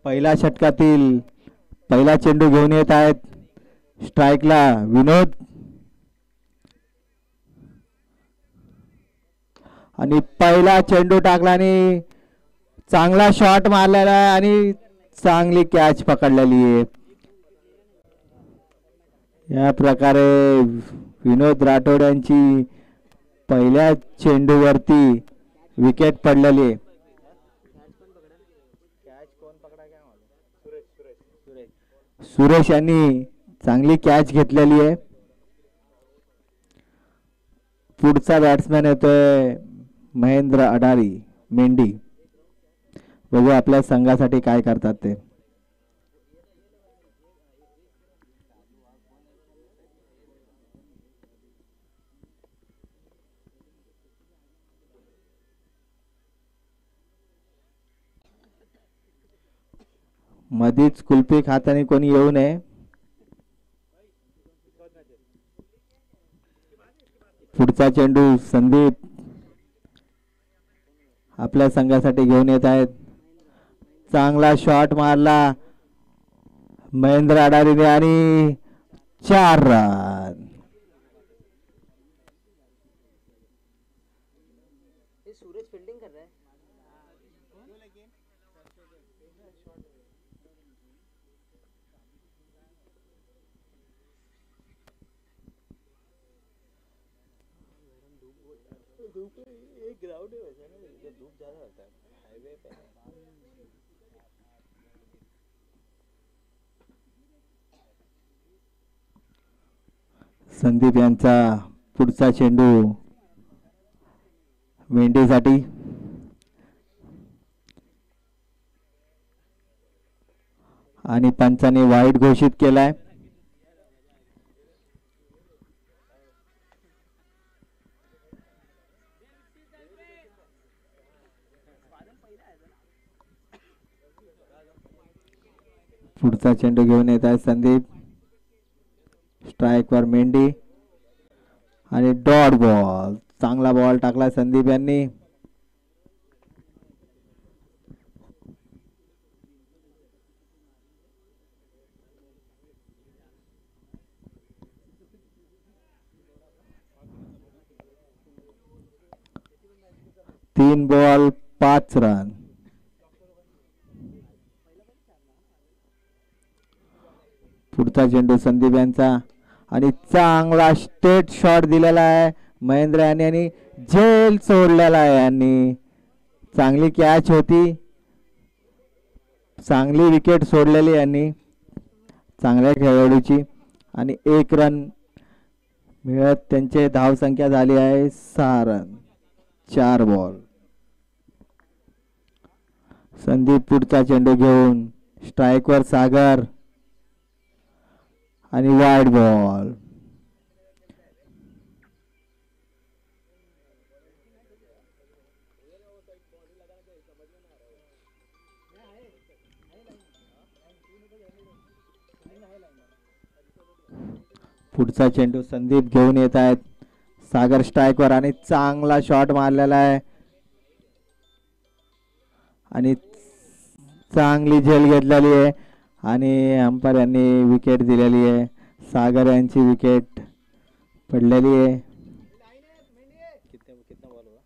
पहिल्या षटकातील पहिला चेंडू घेऊन येत आहेत स्ट्राइकला विनोद आणि पहिला चेंडू टाकला आणि चांगला शॉट मारलेला आहे आणि चांगली कॅच पकडलेली आहे. या प्रकारे विनोद राठोड यांची पहिल्या चेंडूवरती विकेट पडलेली आहे. सुरेश यांनी चांगली कॅच घेतलेली आहे. पुढचा बॅट्समॅन येतोय महेंद्र अडारी मेंढी. बघू आपल्या संघासाठी काय करतात ते. मधीच कुल्फी खाताना कोणी येऊ नये. पुढचा चेंडू संदीप आपल्या संघासाठी घेऊन येत आहेत. चांगला शॉट मारला महेंद्र अडारीने आणि 4 रन. सूरज फील्डिंग कर रहा है. धूप एक ग्राउंड है वैसे ना, इधर धूप ज्यादा होता है हाईवे पे. संदीप यांचा पुढचा चेंडू मेंढीसाठी आणि पंचाने वाईट घोषित केलाय. पुढचा चेंडू घेऊन येत आहे संदीप. स्ट्राइक वर मेंढी आणि डॉट बॉल. चांगला बॉल टाकला संदीप यांनी. तीन बॉल 5 रन. पुढचा चेंडू संदीप यांचा आणि चांगला स्ट्रेट शॉट दिलेला आहे महेंद्र यांनी आणि झेल सोडलेला आहे यांनी. चांगली कॅच होती. चांगली विकेट सोडलेली यांनी चांगल्या खेळाडूची आणि 1 रन मिळत त्यांचे धावसंख्या झाली आहे 6 रन 4 बॉल. संदीप पुढचा चेंडू घेऊन स्ट्राइक वर सागर आणि वाईड बॉल. पुढचा चेंडू संदीप घेऊन येत आहेत सागर स्ट्राइक वर आणि चांगला शॉट मारलेला आहे आणि चांगली झेल घेतलेली आहे आणि अंपायर यांनी विकेट दिलेली आहे. सागर यांची विकेट पडलेली आहे. कितना बॉल हुआ?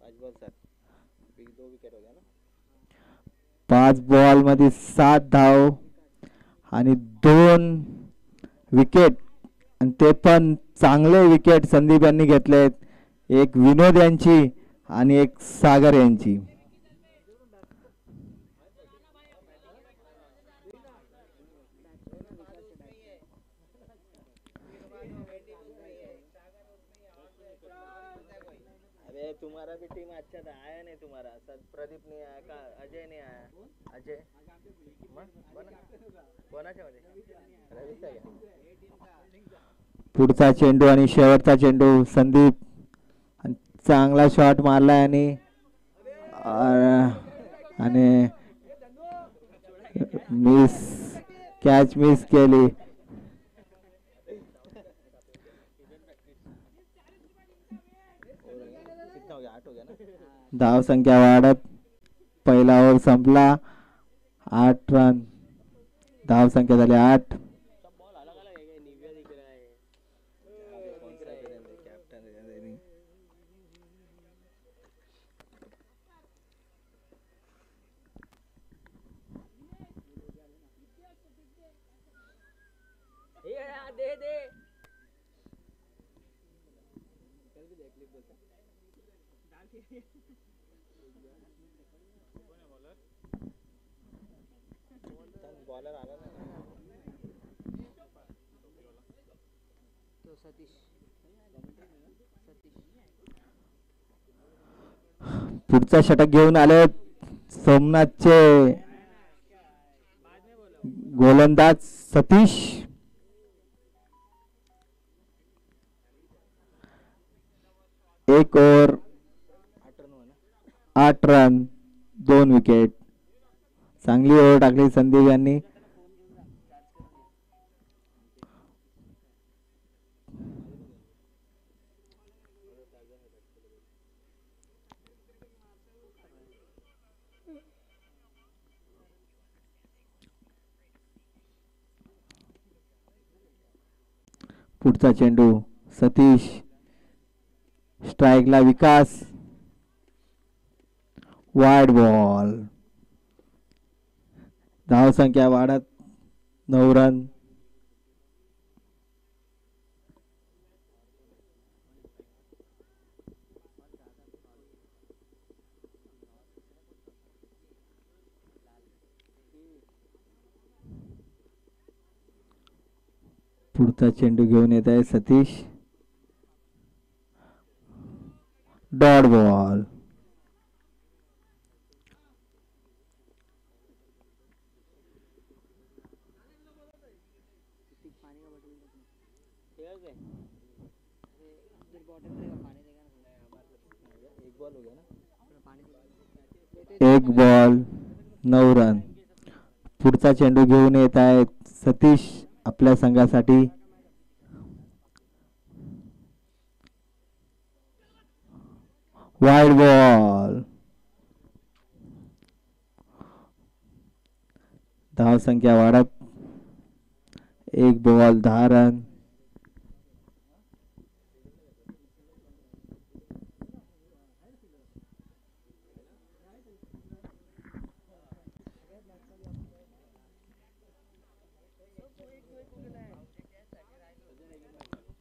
5 बॉल 7. 2 विकेट हो गया ना. 5 बॉल मध्ये 7 धाव आणि 2 विकेट आणि ते पण चांगले विकेट संदीप यांनी घेतलेत. एक विनोद यांची आणि एक सागर यांची. अरे तुम्हारा भी टीम अच्छा था, आया नहीं तुम्हारा. प्रदीप नहीं आया का, अजय नहीं आया. अजय कोणाच्या मध्ये रवीचा घ्या. पुढचा चेंडू आणि शेवटचा चेंडू संदीप चांगला शॉट मारलाय आणि मिस कॅच मिस केली. 8 हो गया ना. धाव संख्या वाढत पहिला ओव्हर संपला. 8 रन. धाव संख्या झाली 8. सब बॉल अलग अलग है. निव्या दिख रहा है. कौन सा है कैप्टन है. दे दे. बॉलर आला ना. तो सतीश पुढचा षटक घेऊन आले सोमनाथचे गोलंदाज सतीश. एक ओव्हर 8 रन 2 विकेट. चांगली ओव्हर टाकली संदीप यांनी. पुढचा चेंडू सतीश. स्ट्राईकला विकास. Wide ball. धाव संख्या वाढत 9 रन. पुढचा चेंडू घेऊन येत आहे सतीश. Dot ball. एक बॉल 9 रन. पुढचा चेंडू घेऊन येत आहेत सतीश आपल्या संघासाठी. Wide ball. धाव संख्या वाढत 1 बॉल 10 रन.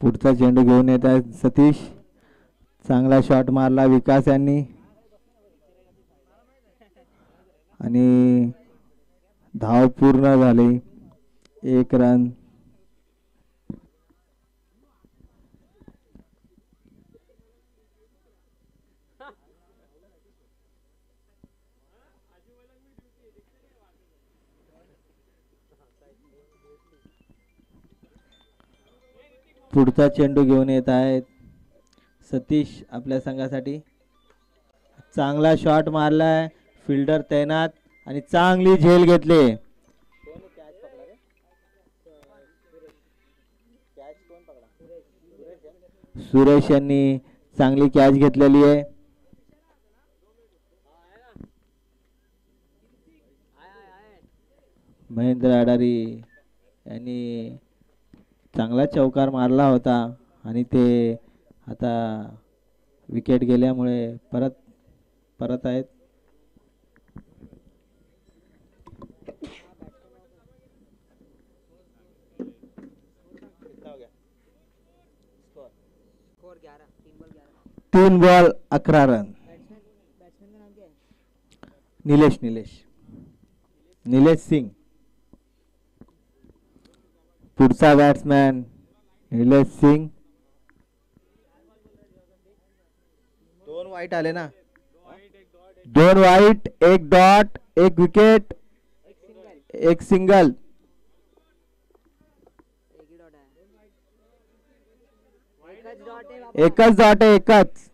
पुढचा चेंडू घेऊन येत आहे सतीश. चांगला शॉट मारला विकास यांनी आणि धाव पूर्ण झाली. 1 रन. पुढचा चेंडू घेऊन येत आहेत सतीश आपल्या संघासाठी. चांगला शॉट मारलाय. फिल्डर तैनात आणि चांगली झेल घेतली. सुरेश यांनी चांगली कॅच घेतलेली आहे. महेंद्र अडारी यांनी चांगला चौकार मारला होता आणि ते आता विकेट गेल्यामुळे परत आहेत. तीन बॉल 11 रन. निलेश सिंग. पुढचा बॅट्समॅन निलेश सिंग. 2 वाईट आले ना. 2 वाईट 1 डॉट 1 विकेट 1 सिंगल. एकच डॉट आहे. एकच.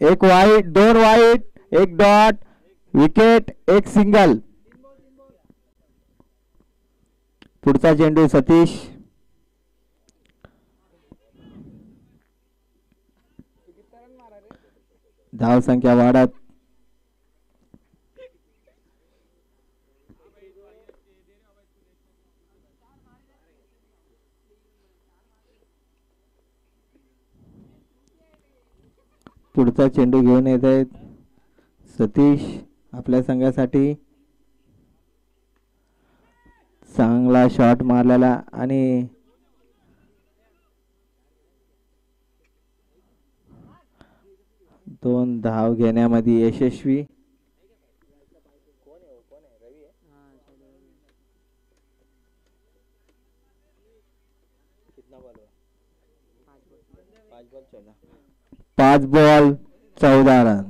1 वाईट 2 वाईट 1 डॉट विकेट 1 सिंगल. पुढचा चेंडू सतीश. धावसंख्या वाढत पुढचा चेंडू घेऊन येत आहेत सतीश आपल्या संघासाठी. चांगला शॉट मारलेला आणि दोन धाव घेण्यामध्ये यशस्वी. कोण आहे रवी आहे. कितना बॉल हुआ? 5 बॉल 14 रन.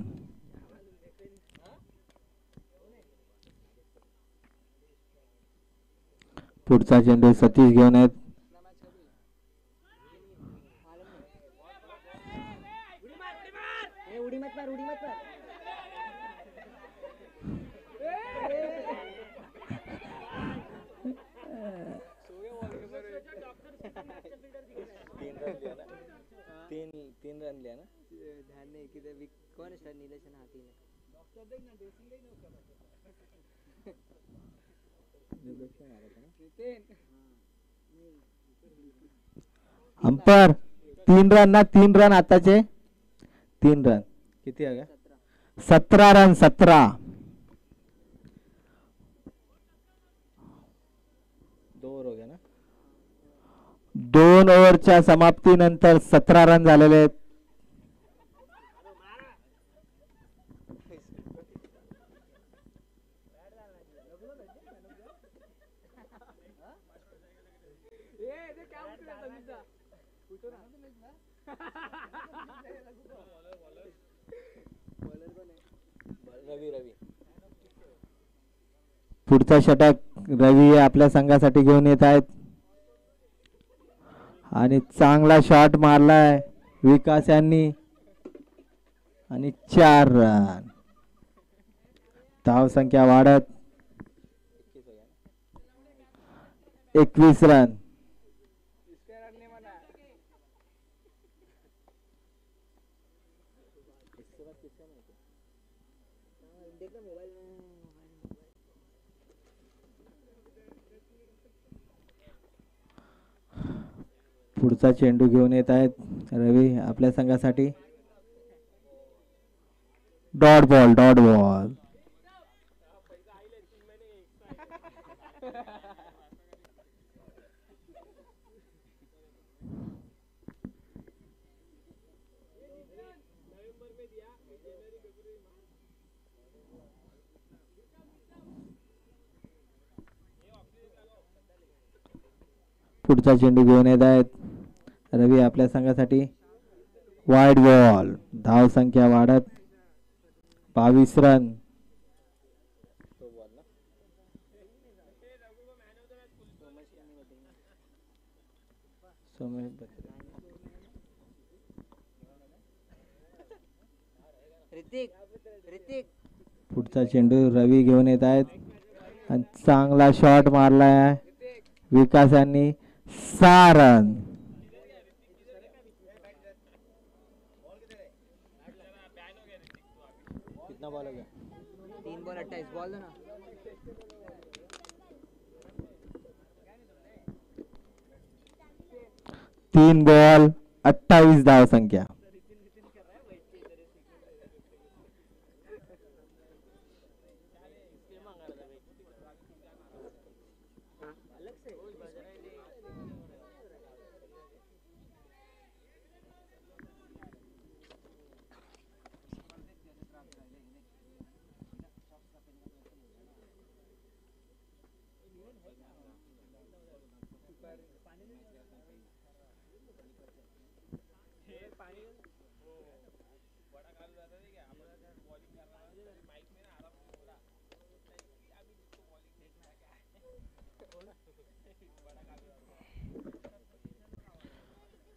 पुढचा चेंडू सतीश घेऊन आहेत. उडी मत मार. तीन रन लिया ना. ध्यान नहीं किधर कौन है नीलेश ना आती है. अंपर 3 रन ना 3 रन आताचे 3 रन किती आहे का? 17 रन 17. 2 ओव्हर हो गया ना. 2 ओव्हरच्या समाप्तीनंतर 17 रन झालेले आहेत. रवी पुढचा षटक रवी आपल्या संघासाठी घेऊन येत आहेत आणि चांगला शॉट मारलाय विकास यांनी आणि 4 रन. धाव संख्या वाढत 21 रन. पुढचा चेंडू घेऊन येत आहेत रवी आपल्या संघासाठी. Dot ball. पुढचा चेंडू घेऊन येत आहेत रवी आपल्या संघासाठी. Wide ball. धाव संख्या वाढत 22 रन. पुढचा चेंडू रवी घेऊन येत आहेत आणि चांगला शॉट मारलाय विकास यांनी. 6 रन. कितना बॉल हो गया? 3 बॉल 28 बॉल ना. 3 बॉल 28 धाव संख्या.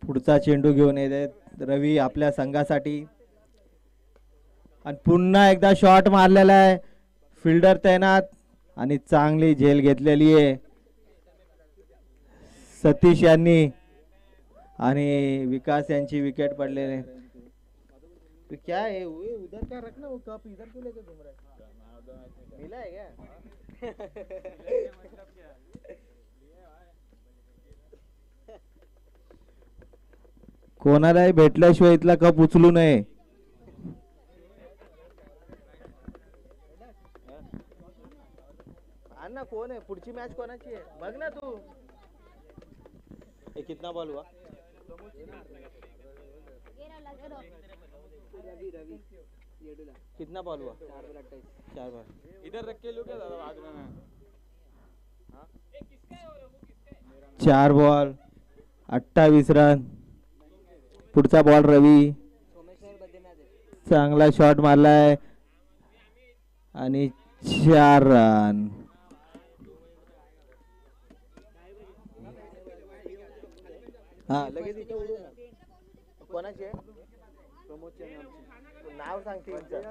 पुढचा चेंडू घेऊन येत आहेत रवी आपल्या संघासाठी आणि पुन्हा एकदा शॉट मारलेला आहे. फिल्डर तैनात आणि चांगली झेल घेतलेली आहे सतीश यांनी आणि विकास यांची विकेट पडलेली. तो क्या है वो उधर का रखना, वो कप इधर क्यों लेके घूम रहा है? मिला है क्या? कोणालाही भेटल्याशिवाय इथला कप उचलू नये. ना कोण आहे पुढची मॅच कोणाची आहे बघ ना तू. हे कितना बॉल हुआ? कितना बॉल हुआ? 4 बॉल. इधर रख के लो क्या ज्यादा बाद में 4 बॉल 28 रन. पुढचा बॉल रवी, चांगला शॉट मारलाय आणि 4 रन. हा लगेच इथे उडू ना. कोणाची आहे? नाव सांग टीमचं.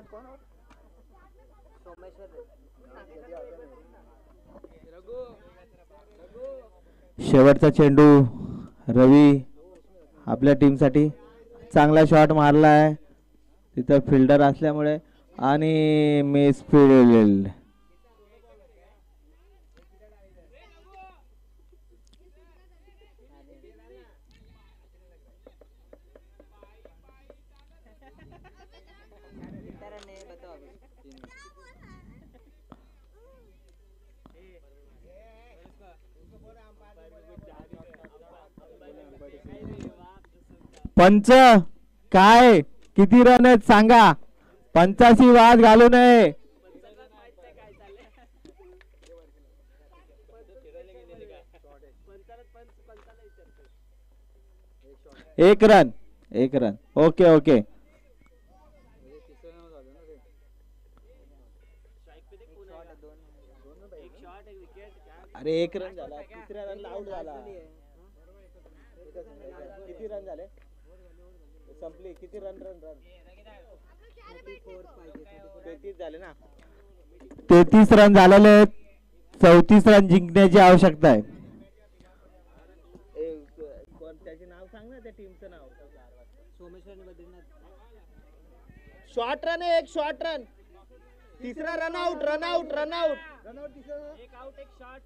शेवटचा चेंडू रवी आपल्या टीमसाठी. चांगला शॉट मारलाय तिथं फिल्डर असल्यामुळे आणि मिस फील्ड. पंच काय किती रन आहेत सांगा. पंचाशी वाद घालू नये. 1 रन 1 रन. Okay okay. अरे 1 रन झाला. तिसऱ्या रन आउट झाला. किती रन झाले? संपली. किती रन रन रन? 33 झाले ना. 33 रन झालेले आहेत. 34 रन जिंकण्याची आवश्यकता आहे. त्याचे नाव सांग ना त्या टीमचं नाव. सोमेश्वर आणि बद्रीनाथ. शॉर्ट रन आहे. 1 शॉर्ट रन. तिसरा run out run out run out. एक आउट एक शॉट.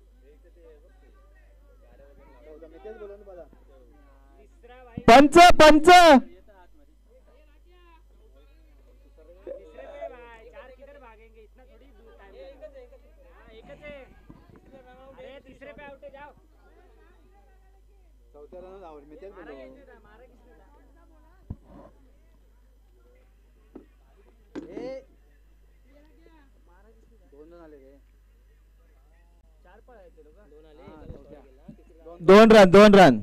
पंच पंच तीसरे पे आउट है जाओ. चौथ्या रन आउट मी तेच बोललो. ए 2 रन आले रे. 4 पळायचे लोक. 2 आले. 2 रन 2 रन.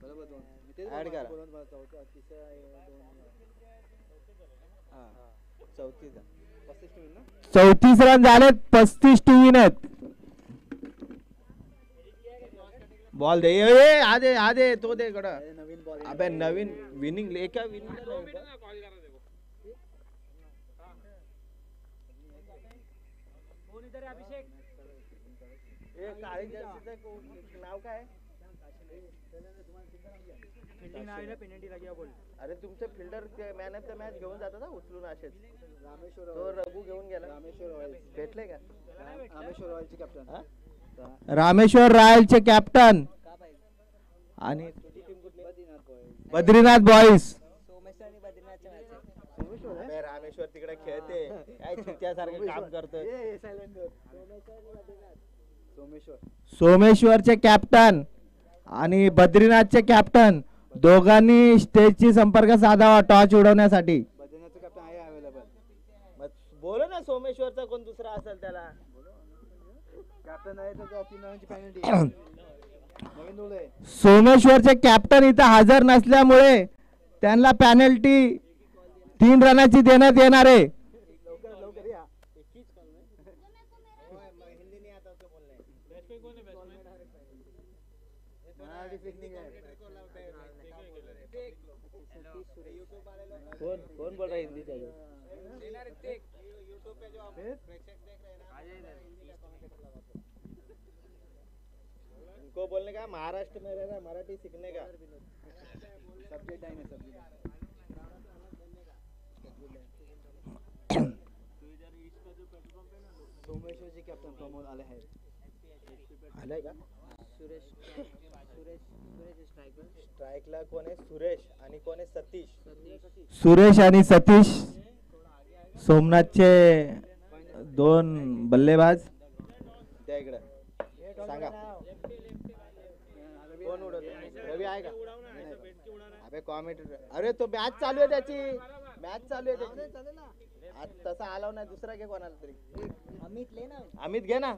बरोबर 2. मी तेच ऍड करा. चौथ्या तिसरा 2. हा 34 35 ना. 34 रन झालेत. 35 टू विन आहेत. बॉल दे. ए आदे आदे तो दे गडा. नवीन बॉल. अबे नवीन विनिंग ले क्या विनिंग. कोण इधर है अभिषेक? ए काळी जर्सीचं नाव काय? फिल्डिंग नाही रे. पेनल्टी लगी बोल. अरे तुमचे fielder man of the match घेऊन जातात ना उचलून असेच. तो रघु घेऊन गेला. भेटले का? रामेश्वर रॉयलचे कॅप्टन. हा? रामेश्वर रॉयलचे कॅप्टन आणि बद्रीनाथ बॉईज. सोमेश्वर आणि बद्रीनाथच्या मॅच आहे. अबे रामेश्वर तिकडे खेळते काय चित्त्यासारखं काम करतोय. सोमेश्वरचे कॅप्टन आणि बद्रीनाथचे कॅप्टन दोघांनी स्टेजची संपर्क साधावा टॉर्च उडवण्यासाठी. बद्रीनाथचं कॅप्टन आहे अवेलेबल. मग बोलो ना सोमेश्वरचा कोण दुसरा असेल त्याला. कॅप्टन आहे तर 3 रनांची पेनल्टी. नवीन रूल आहे. सोमेश्वरचे कॅप्टन इथं हजर नसल्यामुळे त्यांना पॅनल्टी 3 रनाची देण्यात येणार आहे. लवकर लवकर या. कोण कोण बोल रहा है हिंदी चाहिए. उनको बोलने का महाराष्ट्र में रहना मराठी सीखने का. सब्जेक्ट आहे ना सब्जेक्ट. सोमेश्वरचे कॅप्टन प्रमोद आले आहेत. आलाय का? सुरेश सुरेश सुरेश स्ट्रायकर. स्ट्राईकला कोण आहे? सुरेश आणि कोण आहे? सतीश. सुरेश आणि सतीश सोमनाथचे दोन बल्लेबाज. त्या इकडे सांगा कोण उडवतो? रवी आहे का? अबे कॉमेंटेटर. अरे तो मॅच चालू आहे त्याची. मॅच चालू आहे त्याची. आज तसा आलाव नाही. दुसरा घे कोणाला तरी. अमित ले ना. अमित घे ना.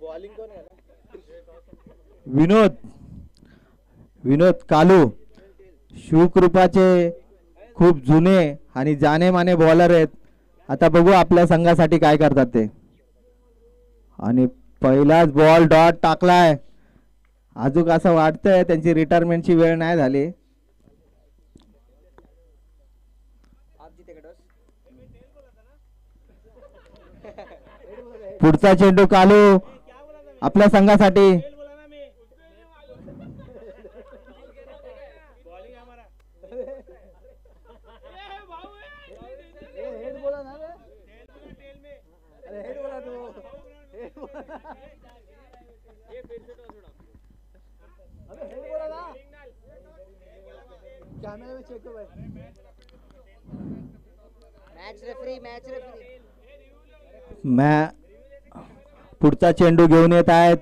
बॉलिंग कोण आहे? विनोद विनोद कालू शिवकृपाचे खूप जुने आणि जानेमाने बॉलर आहेत. आता बघू आपल्या संघासाठी काय करतात ते. आणि पहिलाच बॉल डॉट टाकलाय. अजून असं वाटतंय त्यांची रिटायरमेंटची वेळ नाही झाली. पुढचा चेंडू कालू आपल्या संघासाठी. Match referee match referee. पुढचा चेंडू घेऊन येत आहेत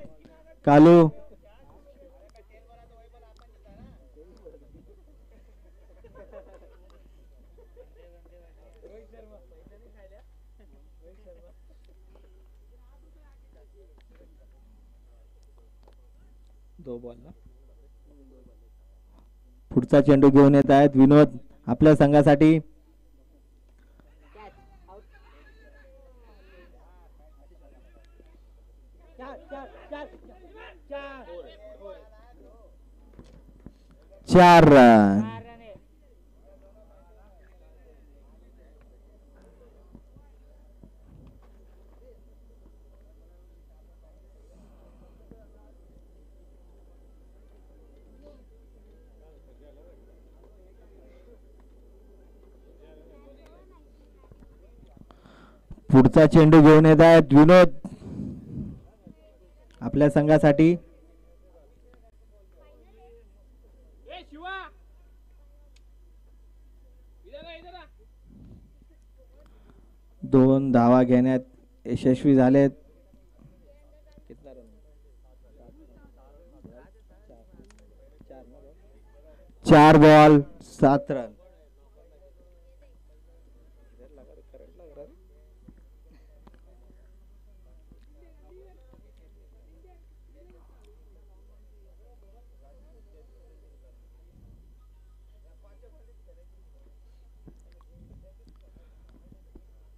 कालू. पुढचा चेंडू घेऊन येत आहेत विनोद आपल्या संघासाठी. चार रन. पुढचा चेंडू घेऊन येत आहेत विनोद आपल्या संघासाठी. दोन धावा घेण्यात यशस्वी झालेत. 4 बॉल 7 रन.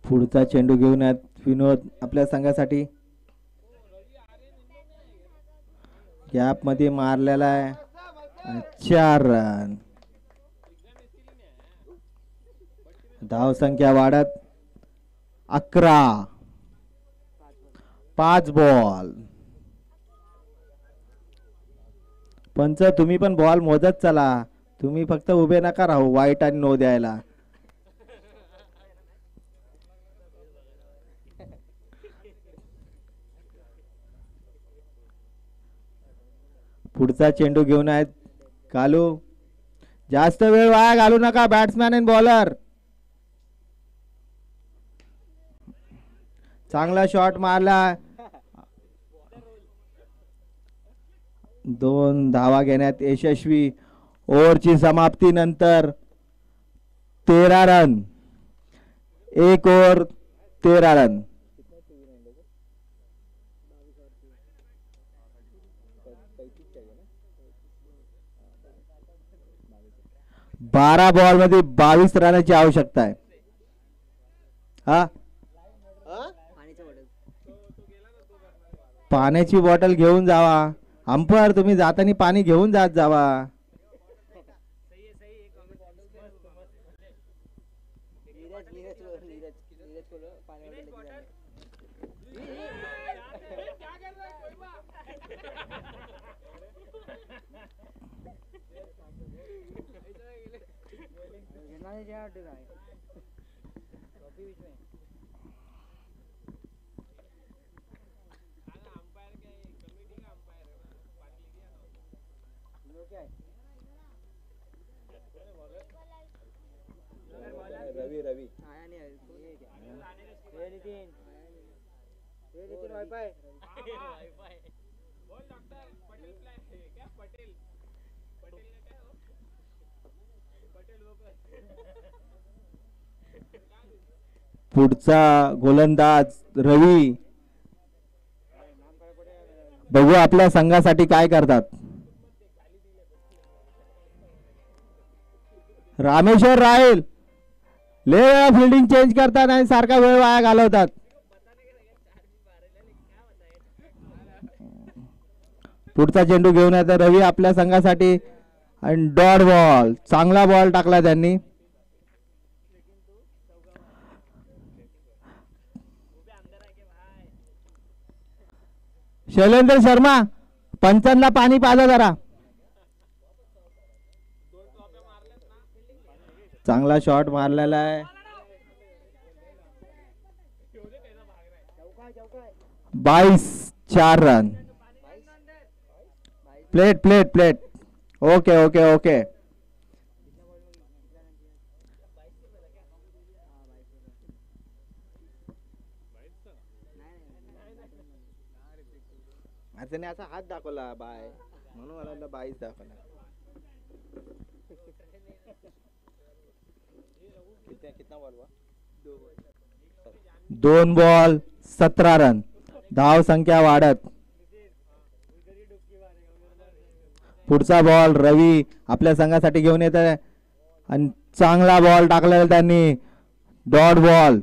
पुढचा चेंडू घेऊन येत विनोद आपल्या संघासाठी. गॅप मध्ये मारलेला आहे. 4 रन. धाव संख्या वाढत 11. 5 बॉल. पंच तुम्ही पण बॉल मोजत चला. तुम्ही फक्त उभे नका राहू वाईट आणि नो द्यायला. पुढचा चेंडू घेऊन आहेत कालू. जास्त वेळ वाया घालू नका बॅट्समॅन आणि बॉलर. चांगला शॉट मारला. 2 धावा घेण्यात यशस्वी. ओव्हरची समाप्ती नंतर 13 रन. 1 over 13 run. 12 बॉल मध्ये 22 रनाची आवश्यकता आहे. हा पाण्याची बॉटल घेऊन जावा. अंपायर तुम्ही जाताना पाणी घेऊन जात जावा. रवी रवी पुढचा गोलंदाज रवी. बघू आपल्या संघासाठी काय करतात. रामेश्वर राहील लय वेळा फिल्डिंग चेंज करतात आणि सारखा वेळ वाया घालवतात. पुढचा चेंडू घेऊन येतात रवी आपल्या संघासाठी आणि डॉट बॉल. चांगला बॉल टाकला त्यांनी. शैलेंद्र शर्मा पंचांना पाणी पाजा जरा. चांगला शॉट मारलेला आहे. 22 run. Plate plate plate. Okay okay okay. त्याने असा हात दाखवला बाय म्हणून मला 22 दाखवला. कितना बॉल हुआ? 2 बॉल 17 रन. धाव संख्या वाढत. पुढचा बॉल रवी आपल्या संघासाठी घेऊन येत आहे आणि चांगला बॉल टाकलेला त्यांनी. Dot ball.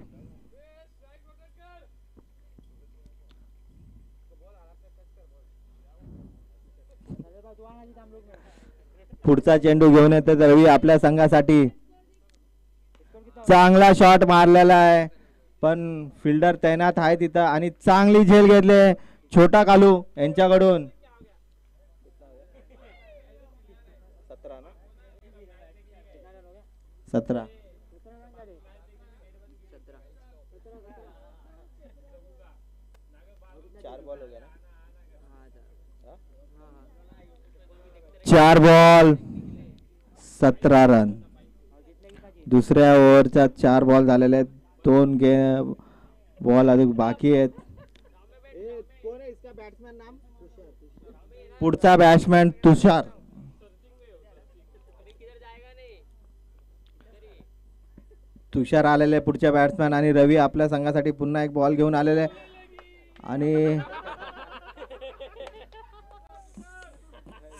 पुढचा चेंडू घेऊन येते रवी आपल्या संघासाठी. चांगला शॉट मारलेला आहे पण फिल्डर तैनात आहे तिथं आणि चांगली झेल घेतले छोटा कालू यांच्याकडून. 17. 4 बॉल 17 रन. दुसऱ्या ओव्हरच्या 4 बॉल झालेले आहेत. 2 बॉल अजून बाकी आहेत. कौन है इसका बैट्समैन नाम? पुढचा बॅट्समॅन तुषार. तुषार आलेले पुढच्या बॅट्समॅन आणि रवी आपल्या संघासाठी पुन्हा एक बॉल घेऊन आलेले आणि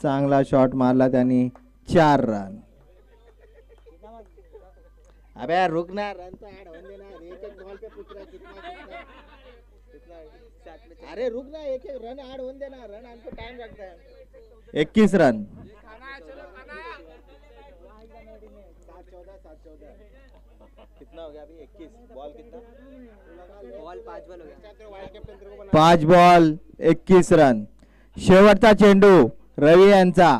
चांगला शॉट मारला त्यांनी. 4 रन. अबे रुक ना, रन तो ऐड होने देना. एक एक बॉल पे पूछ रहा कितना कितना. अरे रुक ना, एक एक रन ऐड होने देना. रन हमको टाइम लगता है. 21 रन. 7-14 कितना हो गया अभी? 21 बॉल कितना? बॉल 5 बॉल हो गया. वाइस कैप्टन तेरे को बना. 5 बॉल 21 रन. शेवटचा चेंडू रवी यांचा.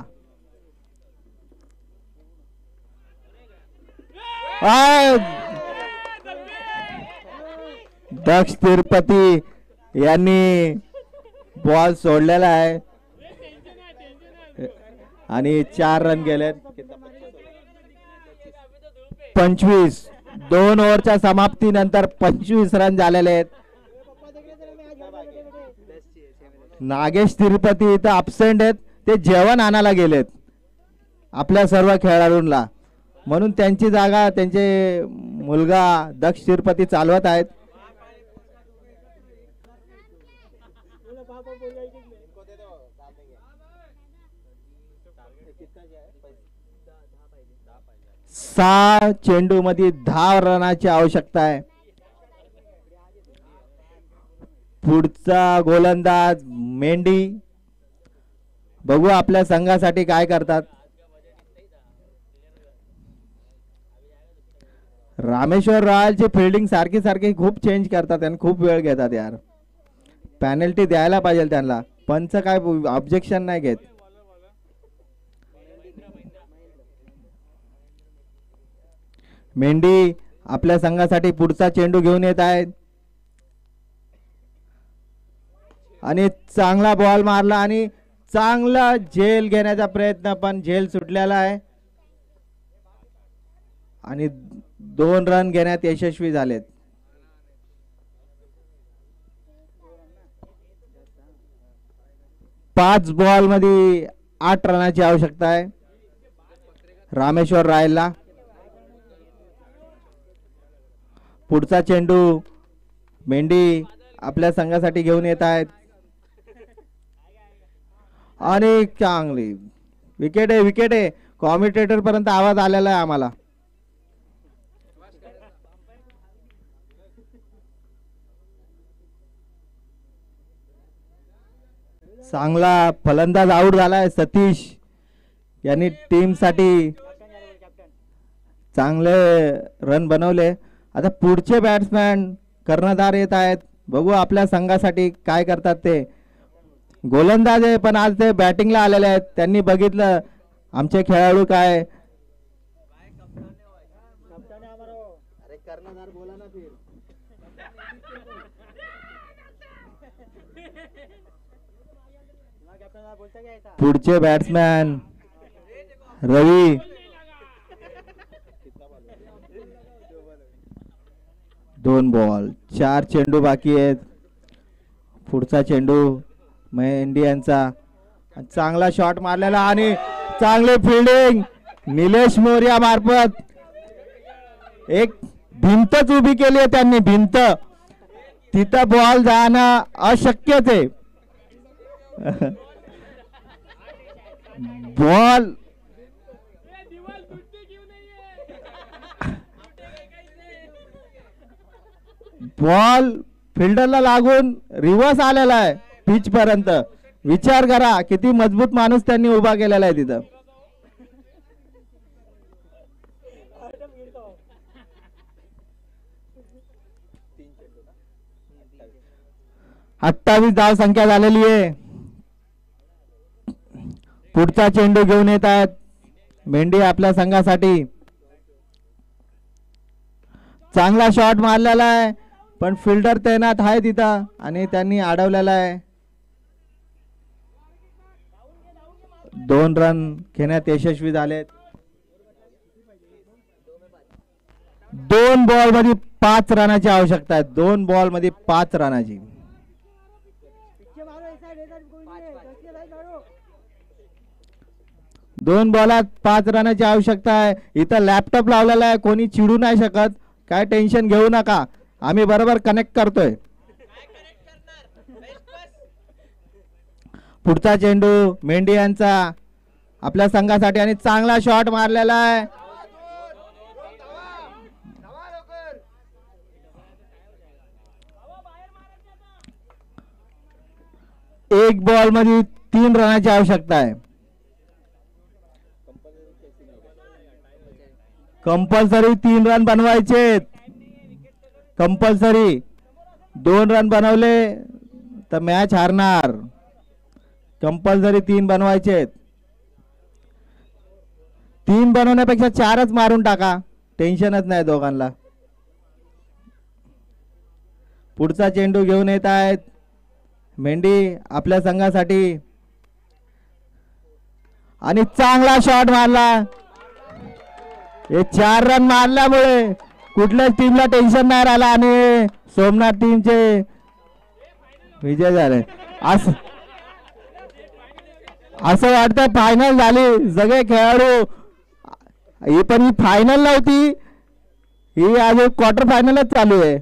दक्ष तिरुपती यांनी बॉल सोडलेला आहे आणि 4 रन गेलेत. 25. 2 ओव्हरच्या समाप्तीनंतर 25 रन झालेले आहेत. नागेश तिरुपती इथं अब्सेंट आहेत. ते जेवण आणायला गेलेत आपल्या सर्व खेळाडूंना म्हणून त्यांची जागा त्यांचे मुलगा दक्ष तिरुपती चालवत आहेत. सहा चेंडू मध्ये 10 रनाची आवश्यकता आहे. पुढचा गोलंदाज मेंढी. बघू आपल्या संघासाठी काय करतात. रामेश्वर रॉयलची फिल्डिंग सारखी सारखी खूप चेंज करतात आणि खूप वेळ घेतात यार. पॅनल्टी द्यायला पाहिजे त्यांना. पंच काय ऑब्जेक्शन नाही घेत. मेंढी आपल्या संघासाठी पुढचा चेंडू घेऊन येत आहेत आणि चांगला बॉल मारला आणि चांगला झेल घेण्याचा प्रयत्न, पण झेल सुटलेला आहे आणि 2 रन घेण्यात यशस्वी झालेत. पाच बॉल मध्ये 8 रनाची आवश्यकता आहे रामेश्वर रॉयलला. पुढचा चेंडू मेंढी आपल्या संघासाठी घेऊन येत आहेत आणि चांगली विकेट आहे, विकेट आहे. कॉमेंटेटर पर्यंत आवाज आलेला आहे आम्हाला. चांगला फलंदाज आउट झालाय सतीश यांनी टीम साठी चांगले रन बनवले. आता पुढचे बॅट्समॅन कर्णधार येत आहेत. बघू आपल्या संघासाठी काय करतात ते. गोलंदाज आहे पण आज ते बॅटिंगला आलेले आहेत. त्यांनी बघितलं आमचे खेळाडू काय. अरे कर्णधार बोला ना फिर. पुढचे बॅट्समॅन रवी. 2 बॉल 4 चेंडू बाकी आहेत. पुढचा चेंडू मेंढी यांचा. चांगला शॉट मारलेला आणि चांगली फिल्डिंग निलेश मोर्या मार्फत. एक भिंतच उभी केली आहे त्यांनी, भिंत. तिथं बॉल जाणं अशक्यच आहे. बॉल बॉल फिल्डरला लागून रिव्हर्स आलेला आहे पिच पर्यंत. विचार करा किती मजबूत माणूस त्यांनी उभा केलेला आहे तिथं. 28 धाव संख्या झालेली आहे. पुढचा चेंडू घेऊन येत आहेत मेंढी आपल्या संघासाठी. चांगला शॉट मारलेला आहे पण फिल्डर तैनात आहे तिथं आणि त्यांनी अडवलेला आहे. 2 रन घेण्यात यशस्वी झालेत. 2 बॉल मध्ये 5 रनाची आवश्यकता आहे. 2 बॉल मध्ये 5 रनाची. 2 बॉलात 5 रनाची आवश्यकता आहे. इथं लॅपटॉप लावलेला आहे, कोणी चिडू नाही शकत. काय टेन्शन घेऊ नका, आम्ही बरोबर कनेक्ट करतोय. पुढचा चेंडू मेंढी यांचा आपल्या संघासाठी आणि चांगला शॉट मारलेला आहे. एक बॉल मध्ये 3 रनाची आवश्यकता आहे. कंपल्सरी 3 रन बनवायचे. कंपल्सरी 2 रन बनवले तर मॅच हारणार. कंपल्सरी 3 बनवायचे. 3 बनवण्यापेक्षा 4च मारून टाका, टेन्शनच नाही दोघांना. पुढचा चेंडू घेऊन येत आहेत मेंढी आपल्या संघासाठी आणि चांगला शॉट मारला. हे 4 रन मारल्यामुळे कुठल्याच टीमला टेन्शन नाही राहिला आणि सोमनाथ टीमचे विजय झाले. असं वाटतं फायनल झाली. सगळे खेळाडू, ही पण ही फायनल नव्हती, ही अजून क्वार्टर फायनलच चालू आहे.